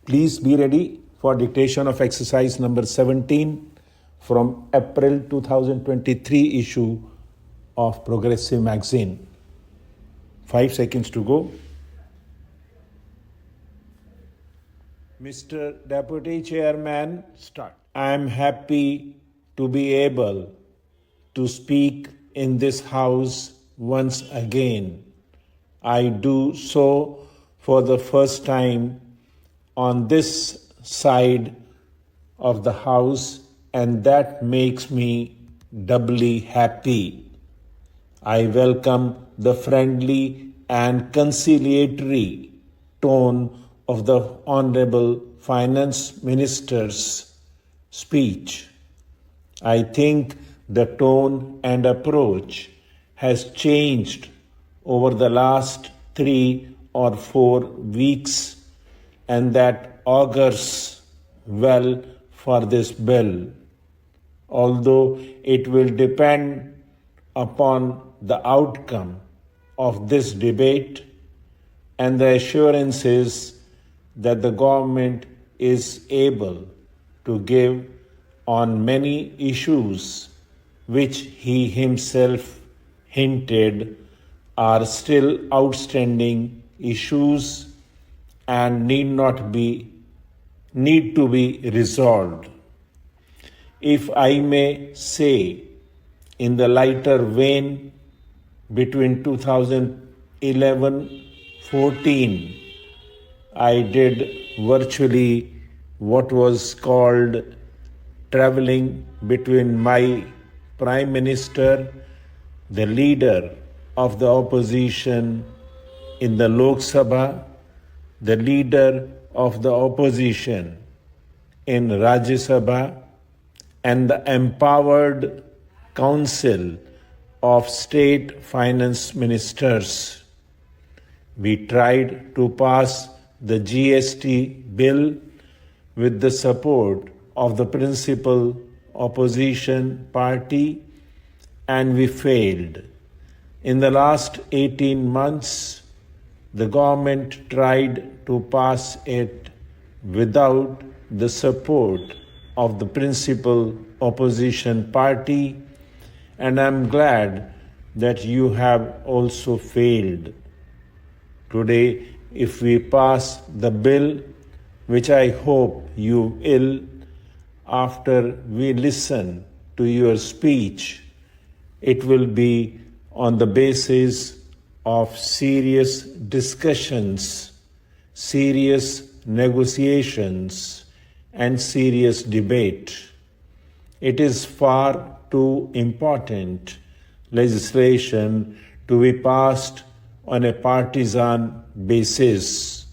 Please be ready for dictation of exercise number 17 from April 2023 issue of Progressive Magazine. 5 seconds to go. Mr. Deputy Chairman, start. I am happy to be able to speak in this House once again. I do so for the first time on this side of the House, and that makes me doubly happy. I welcome the friendly and conciliatory tone of the Honorable Finance Minister's speech. I think the tone and approach has changed over the last 3 or 4 weeks, and that augurs well for this bill. Although it will depend upon the outcome of this debate and the assurances that the government is able to give on many issues which he himself hinted are still outstanding issues and need to be resolved. If I may say, in the lighter vein, between 2011-14, I did virtually what was called traveling between my Prime Minister, the leader of the opposition in the Lok Sabha, the leader of the opposition in Rajya Sabha, and the empowered Council of State Finance Ministers. We tried to pass the GST bill with the support of the principal opposition party, and we failed. In the last 18 months, the government tried to pass it without the support of the principal opposition party, and I'm glad that you have also failed. Today, if we pass the bill, which I hope you will, after we listen to your speech, it will be on the basis of serious discussions, serious negotiations, and serious debate. It is far too important legislation to be passed on a partisan basis.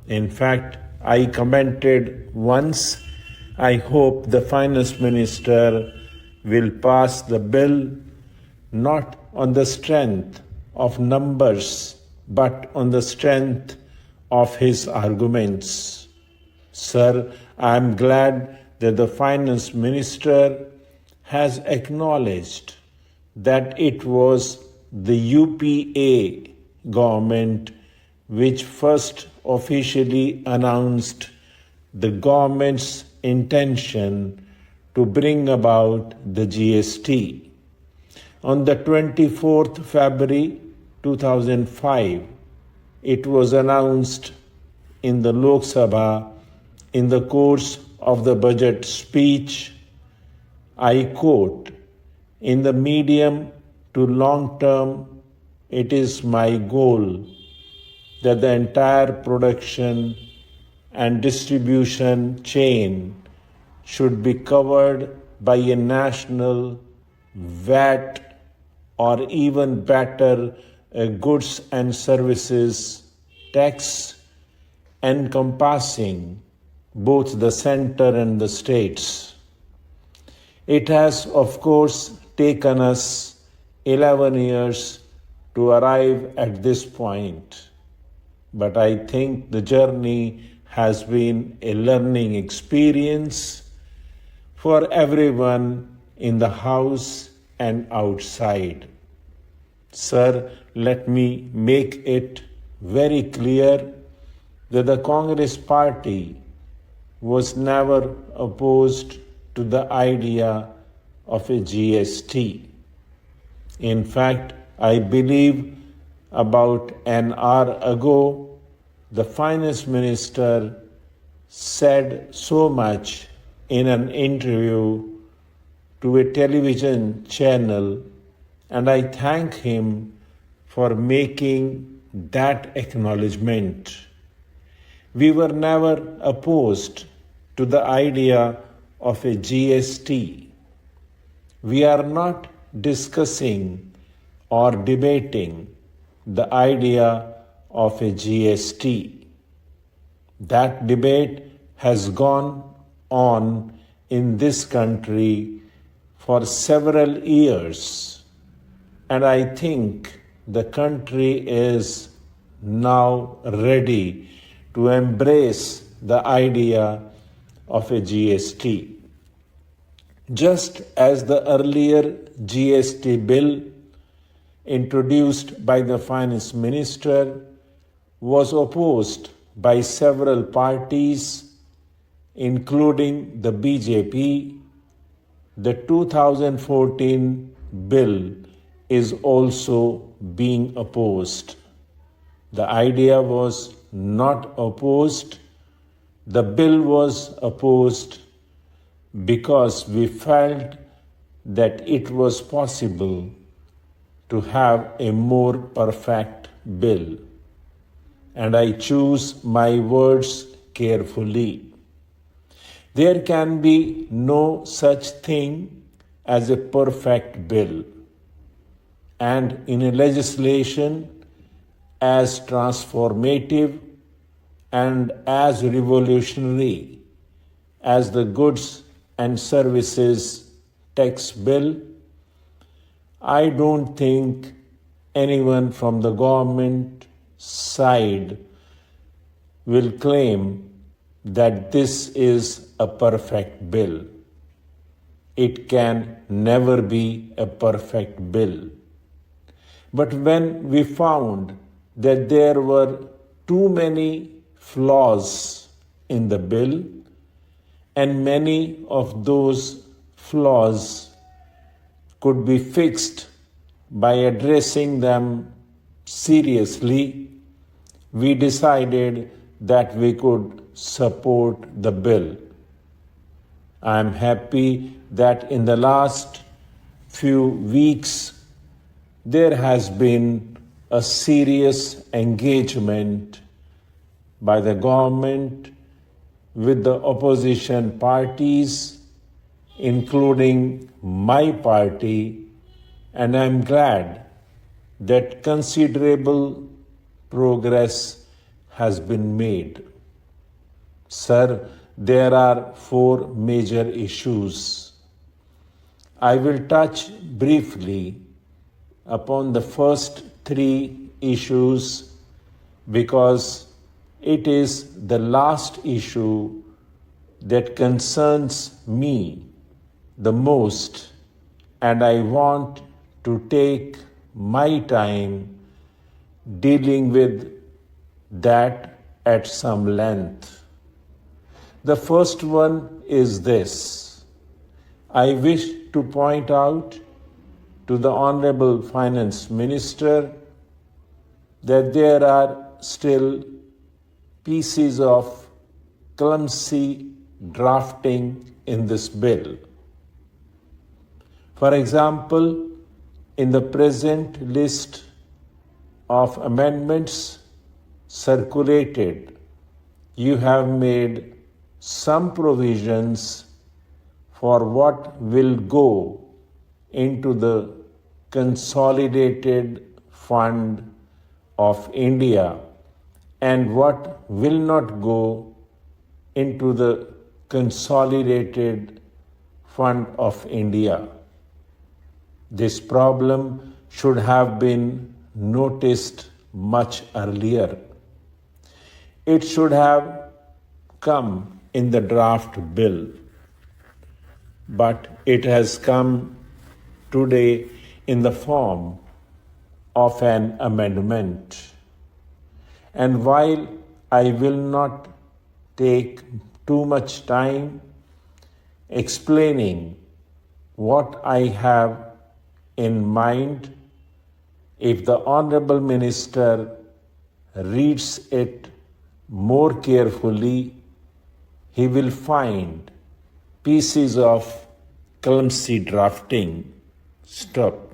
In fact, I commented once, I hope the Finance Minister will pass the bill not on the strength of numbers, but on the strength of his arguments. Sir, I am glad that the Finance Minister has acknowledged that it was the UPA government which first officially announced the government's intention to bring about the GST. On the 24th February 2005, it was announced in the Lok Sabha in the course of the budget speech. I quote, "In the medium to long term, it is my goal that the entire production and distribution chain should be covered by a national VAT, or even better, a goods and services tax encompassing both the center and the states. It has, of course, taken us 11 years to arrive at this point, but I think the journey has been a learning experience for everyone in the House and outside. Sir, let me make it very clear that the Congress party was never opposed to the idea of a GST. In fact, I believe about an hour ago, the finance minister said so much in an interview to a television channel, and I thank him for making that acknowledgement. We were never opposed to the idea of a GST. We are not discussing or debating the idea of a GST. That debate has gone on in this country for several years, and I think the country is now ready to embrace the idea of a GST. Just as the earlier GST bill introduced by the finance minister was opposed by several parties, including the BJP, the 2014 bill is also being opposed. The idea was not opposed. The bill was opposed because we felt that it was possible to have a more perfect bill. And I choose my words carefully. There can be no such thing as a perfect bill. And in a legislation as transformative and as revolutionary as the Goods and Services Tax Bill, I don't think anyone from the government side will claim that this is a perfect bill. It can never be a perfect bill. But when we found that there were too many flaws in the bill, and many of those flaws could be fixed by addressing them seriously, we decided that we could support the bill. I am happy that in the last few weeks there has been a serious engagement by the government with the opposition parties, including my party, and I am glad that considerable progress has been made. Sir, there are 4 major issues. I will touch briefly upon the first 3 issues because it is the last issue that concerns me the most, and I want to take my time dealing with that at some length. The first one is this. I wish to point out to the Honorable Finance Minister that there are still pieces of clumsy drafting in this bill. For example, in the present list of amendments circulated, you have made some provisions for what will go into the Consolidated Fund of India and what will not go into the Consolidated Fund of India. This problem should have been noticed much earlier. It should have come in the draft bill, but it has come today in the form of an amendment. And while I will not take too much time explaining what I have in mind. If the Honorable Minister reads it more carefully, he will find pieces of clumsy drafting. Stop.